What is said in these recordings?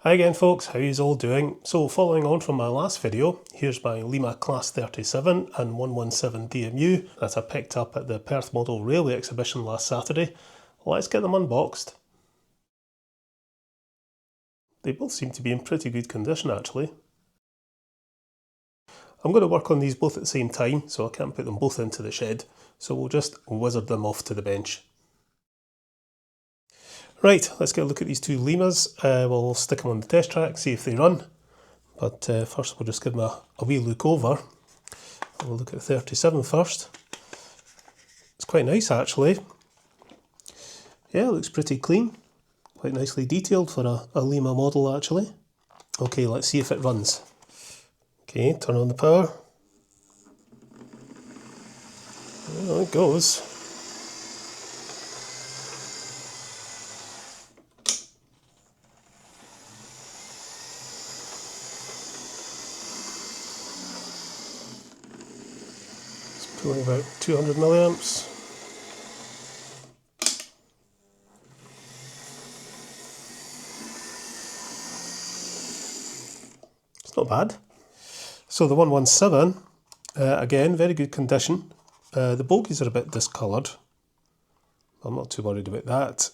Hi again folks, how yous all doing? So following on from my last video, here's my Lima Class 37 and 117 DMU that I picked up at the Perth Model Railway exhibition last Saturday. Let's get them unboxed. They both seem to be in pretty good condition actually. I'm going to work on these both at the same time, so I can't put them both into the shed, so we'll just wizard them off to the bench. Right, let's get a look at these two Limas. We'll stick them on the test track, see if they run. But first we'll just give them a wee look over. We'll look at 37 first. It's quite nice actually. Yeah, it looks pretty clean. Quite nicely detailed for a Lima model actually. Okay, let's see if it runs. Okay, turn on the power. There it goes. Pulling about 200 milliamps. It's not bad. So the 117, again, very good condition. The bogies are a bit discoloured. I'm not too worried about that.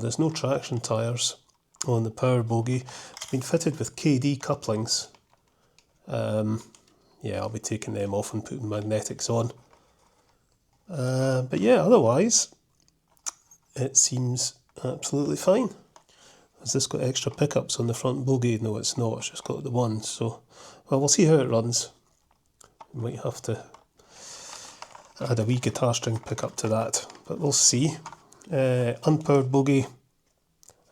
There's no traction tyres on the power bogie. It's been fitted with KD couplings. Yeah, I'll be taking them off and putting magnetics on. But yeah, otherwise, it seems absolutely fine. Has this got extra pickups on the front bogie? No, it's not. It's just got the one. So, well, we'll see how it runs. We might have to add a wee guitar string pickup to that, but we'll see. Unpowered bogie.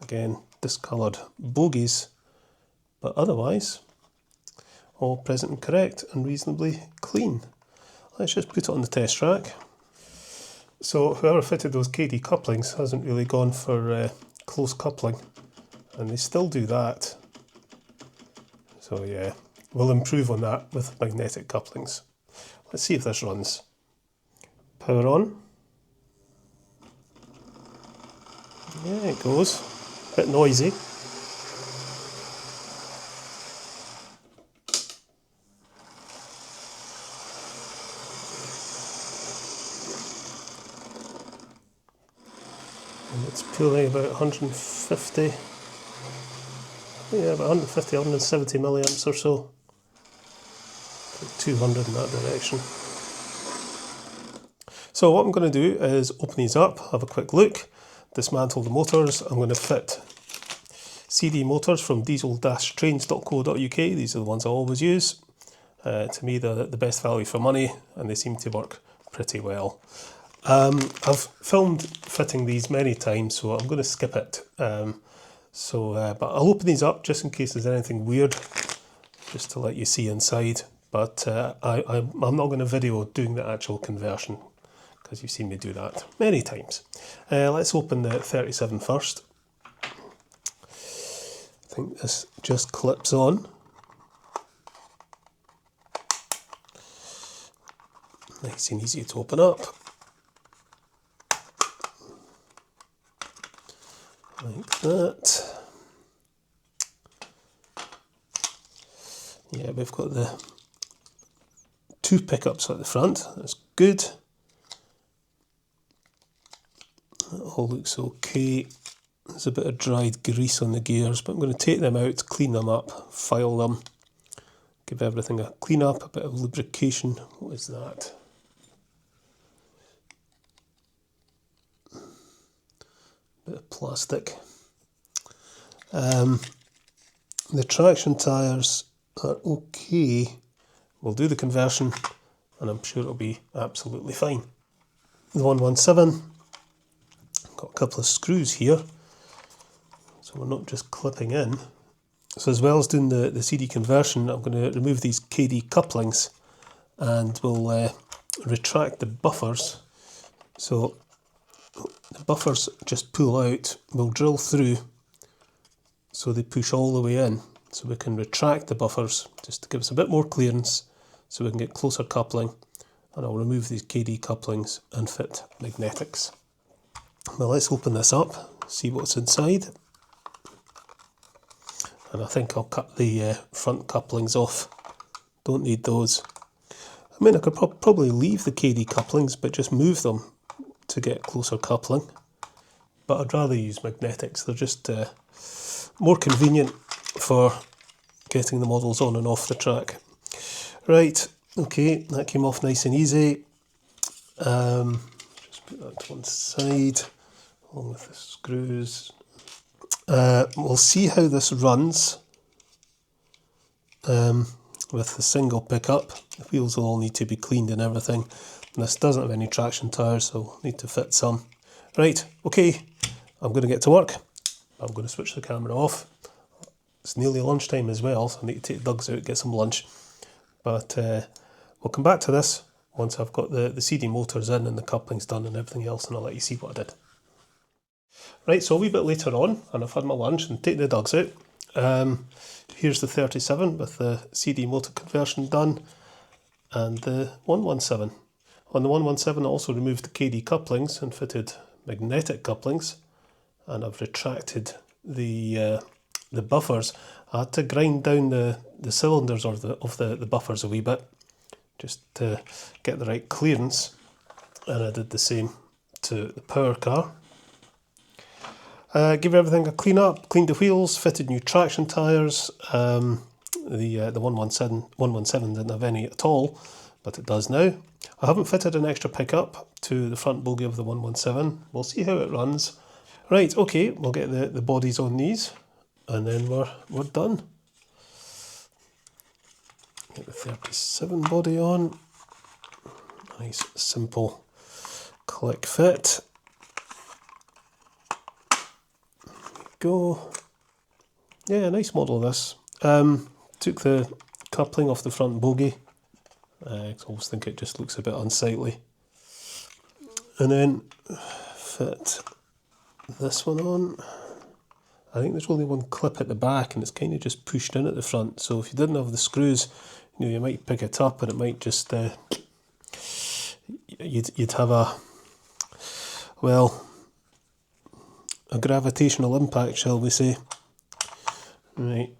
Again, discoloured bogies, but otherwise, all present and correct and reasonably clean. Let's just put it on the test track. So whoever fitted those KD couplings hasn't really gone for close coupling, and they still do that. So yeah, we'll improve on that with magnetic couplings. Let's see if this runs. Power on. Yeah, it goes. A bit noisy. And it's pulling about 150, yeah, about 150, 170 milliamps or so. 200 in that direction. So what I'm going to do is open these up, have a quick look, dismantle the motors. I'm going to fit CD motors from diesel-trains.co.uk. These are the ones I always use. To me, they're the best value for money, and they seem to work pretty well. I've filmed fitting these many times, so I'm going to skip it. But I'll open these up just in case there's anything weird, just to let you see inside. But I'm not going to video doing the actual conversion, because you've seen me do that many times. Let's open the 37 first. I think this just clips on. Nice and easy to open up. Like that. Yeah, we've got the two pickups at the front. That's good. That all looks okay. There's a bit of dried grease on the gears, but I'm going to take them out, clean them up, file them, give everything a clean up, a bit of lubrication. What is that? Bit of plastic. The traction tyres are okay. We'll do the conversion and I'm sure it'll be absolutely fine. The 117, got a couple of screws here, so we're not just clipping in. So as well as doing the CD conversion, I'm going to remove these KD couplings and we'll retract the buffers. So the buffers just pull out, we'll drill through so they push all the way in. So we can retract the buffers just to give us a bit more clearance so we can get closer coupling. And I'll remove these KD couplings and fit magnetics. Well, let's open this up, see what's inside. And I think I'll cut the front couplings off. Don't need those. I mean, I could probably leave the KD couplings, but just move them to get closer coupling. But I'd rather use magnetics. They're just more convenient for getting the models on and off the track. Right, okay, that came off nice and easy. Just put that to one side, along with the screws. We'll see how this runs with the single pickup. The wheels will all need to be cleaned and everything. And this doesn't have any traction tyres, so we'll need to fit some. Right, okay, I'm going to get to work. I'm going to switch the camera off. It's nearly lunchtime as well, so I need to take Doug's out, get some lunch. But we'll come back to this once I've got the CD motors in and the couplings done and everything else, and I'll let you see what I did. Right, so a wee bit later on, and I've had my lunch and taken the Doug's out. Here's the 37 with the CD motor conversion done, and the 117. On the 117 I also removed the KD couplings and fitted magnetic couplings, and I've retracted the buffers. I had to grind down the cylinders of the buffers a wee bit, just to get the right clearance, and I did the same to the power car. Give everything a clean up, cleaned the wheels, fitted new traction tyres. The 117 didn't have any at all, but it does now. I haven't fitted an extra pickup to the front bogie of the 117. We'll see how it runs. Right, okay, we'll get the bodies on these, and then we're done. Get the 37 body on. Nice, simple click fit. Go. Yeah, nice model this. Took the coupling off the front bogie. I always think it just looks a bit unsightly. And then fit this one on. I think there's only one clip at the back and it's kind of just pushed in at the front. So if you didn't have the screws, you might pick it up and it might just you'd have a gravitational impact, shall we say. Right,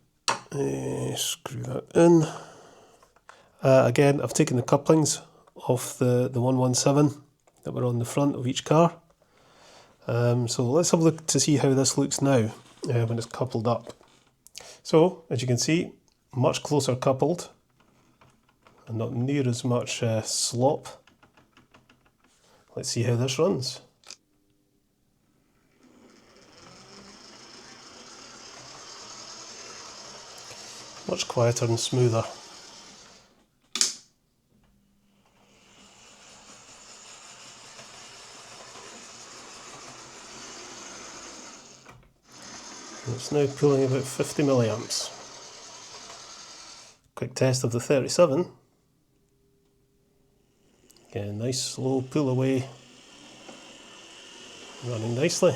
screw that in. Again, I've taken the couplings off the 117 that were on the front of each car. So let's have a look to see how this looks now when it's coupled up. So, as you can see, much closer coupled and not near as much slop. Let's see how this runs. Much quieter and smoother. It's now pulling about 50 milliamps. Quick test of the 37. Again, nice slow pull away. Running nicely.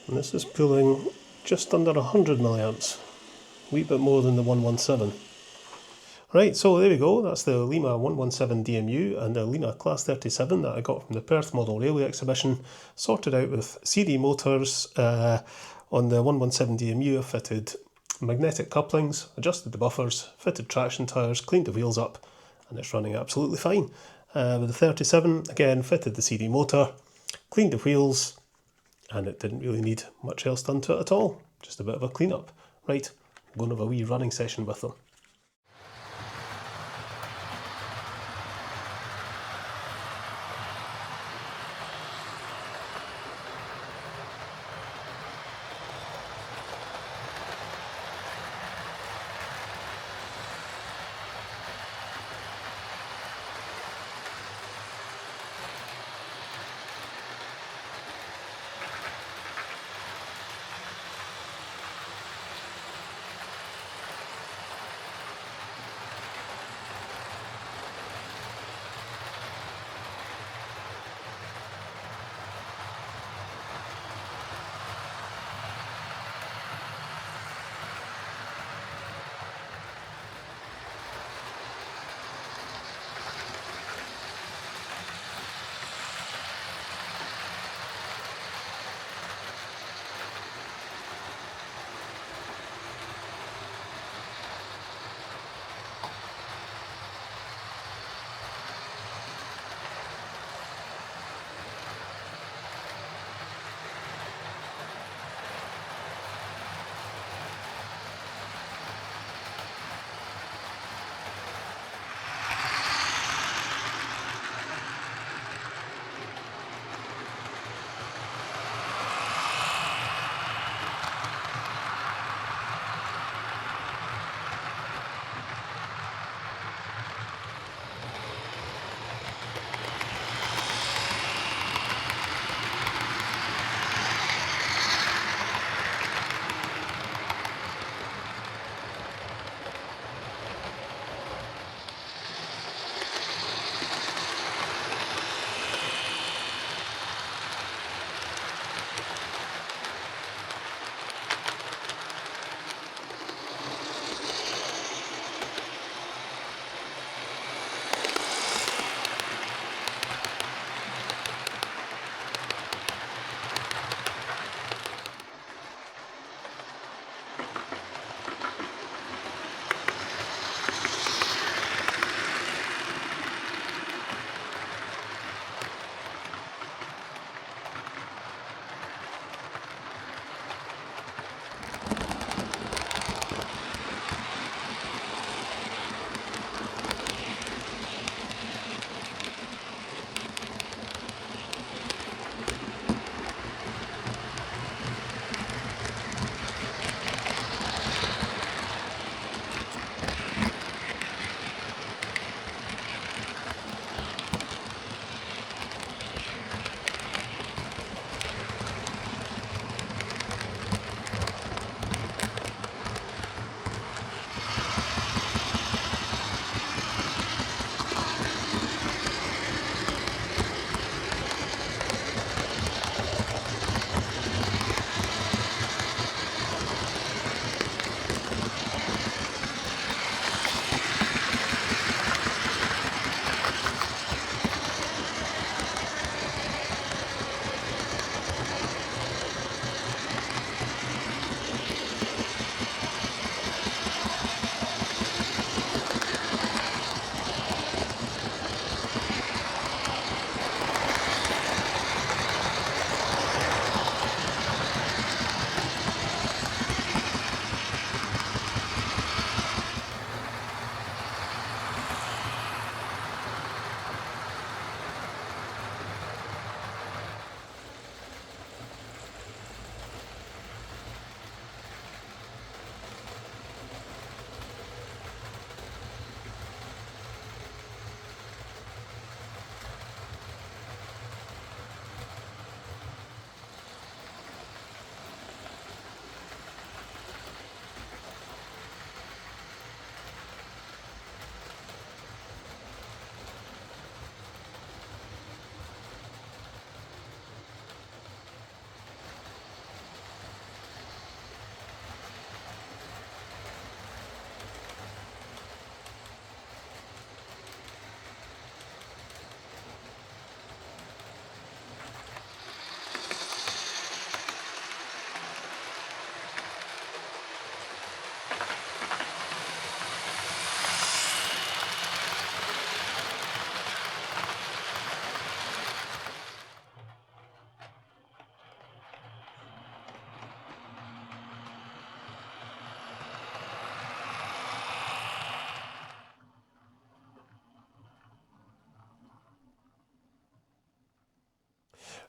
And this is pulling just under 100 milliamps. A wee bit more than the 117. Right, so there we go. That's the Lima 117 DMU and the Lima Class 37 that I got from the Perth Model Railway exhibition, sorted out with CD motors. On the 117 DMU I fitted magnetic couplings, adjusted the buffers, fitted traction tyres, cleaned the wheels up, and it's running absolutely fine. With the 37, again, fitted the CD motor, cleaned the wheels, and it didn't really need much else done to it at all. Just a bit of a clean up. Right, I'm going to have a wee running session with them.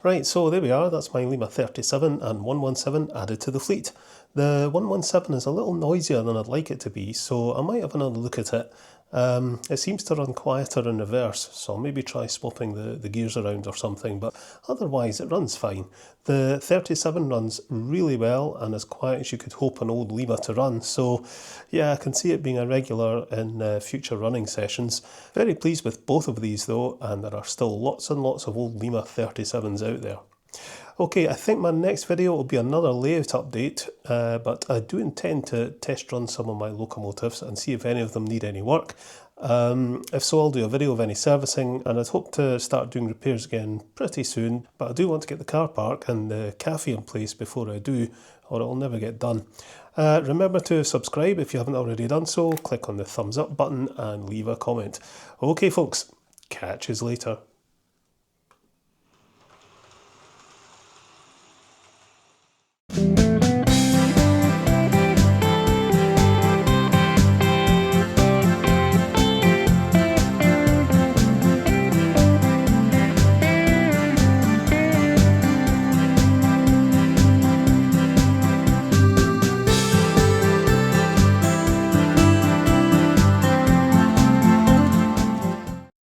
Right, so there we are, that's my Lima 37 and 117 added to the fleet. The 117 is a little noisier than I'd like it to be, so I might have another look at it. It seems to run quieter in reverse, so I'll maybe try swapping the gears around or something, but otherwise it runs fine. The 37 runs really well and as quiet as you could hope an old Lima to run, so yeah, I can see it being a regular in future running sessions. Very pleased with both of these though, and there are still lots and lots of old Lima 37s out there. Okay, I think my next video will be another layout update, but I do intend to test run some of my locomotives and see if any of them need any work. If so, I'll do a video of any servicing, and I'd hope to start doing repairs again pretty soon, but I do want to get the car park and the cafe in place before I do, or it'll never get done. Remember to subscribe if you haven't already done so, click on the thumbs up button and leave a comment. Okay folks, catch yous later.